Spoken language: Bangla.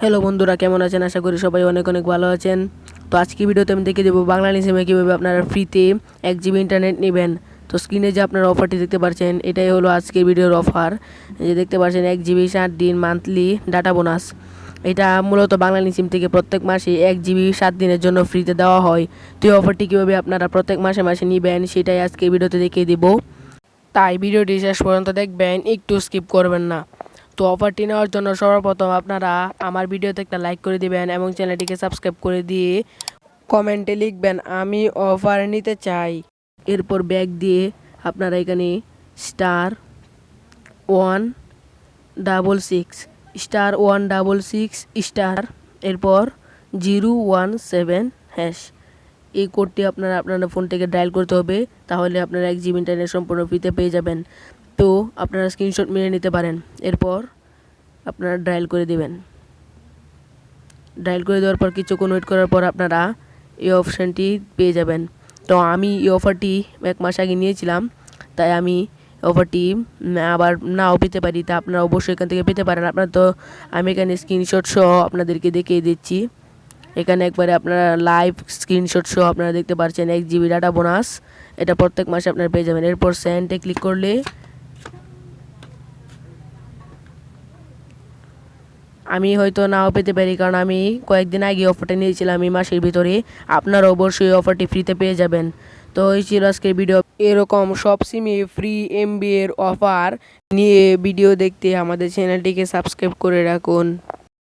হ্যালো বন্ধুরা, কেমন আছেন? আশা করি সবাই অনেক অনেক ভালো আছেন। তো আজকে ভিডিওতে আমি দেখিয়ে দেবো বাংলালিংক সিমে কীভাবে আপনারা ফ্রিতে 1 GB ইন্টারনেট নেবেন। তো স্ক্রিনে যে আপনারা অফারটি দেখতে পাচ্ছেন, এটাই হলো আজকের ভিডিওর অফার। এই যে দেখতে পাচ্ছেন 1 GB 7 দিন মান্থলি ডাটা বোনাস। এটা মূলত বাংলালিংক সিম থেকে প্রত্যেক মাসে 1 GB 7 দিনের জন্য ফ্রিতে দেওয়া হয়। তো এই অফারটি কীভাবে আপনারা প্রত্যেক মাসে মাসে নেবেন সেটাই আজকে ভিডিওতে দেখিয়ে দেবো। তাই ভিডিওটি শেষ পর্যন্ত দেখবেন, একটু স্কিপ করবেন না। তো অফারটি নেওয়ার জন্য সর্বপ্রথম আপনারা আমার ভিডিওতে একটা লাইক করে দিবেন এবং চ্যানেলটিকে সাবস্ক্রাইব করে দিয়ে কমেন্টে লিখবেন আমি অফার নিতে চাই। এরপর ব্যাক দিয়ে আপনারা এখানে *166*166 এরপর 017# এই কোডটি আপনার ফোন থেকে ডায়াল করতে হবে। তাহলে আপনারা 1 GB ইন্টারনেট সম্পূর্ণ ফ্রিতে পেয়ে যাবেন। তো আপনারা স্ক্রিনশট মেরে নিতে পারেন। এরপর আপনারা ডায়াল করে দিবেন। ডায়াল করে দেওয়ার পর কিছুক্ষণ ওয়েট করার পর আপনারা এই অপশানটি পেয়ে যাবেন। তো আমি এই অফারটি 1 মাস আগে নিয়েছিলাম, তাই আমি অফারটি আবার নাও পেতে পারি। তা আপনারা অবশ্যই এখান থেকে পেতে পারেন। আমি এখানে স্ক্রিনশট সহ আপনাদেরকে দেখিয়ে দিচ্ছি। এখানে একবারে আপনারা লাইভ স্ক্রিনশট সহ আপনারা দেখতে পাচ্ছেন 1 GB ডাটা বোনাস। এটা প্রত্যেক মাসে আপনারা পেয়ে যাবেন। এরপর সেন্ডে ক্লিক করলে আমি হয়তো নাও পেতে পারি, কারণ আমি কয়েকদিন আগে অফারটা নিয়েছিলাম এই মাসের ভিতরে। আপনারা অবশ্যই অফারটি ফ্রিতে পেয়ে যাবেন। তো এই ছিল আজকের ভিডিও। এরকম সব সিমে ফ্রি MB এর অফার নিয়ে ভিডিও দেখতে আমাদের চ্যানেলটিকে সাবস্ক্রাইব করে রাখুন।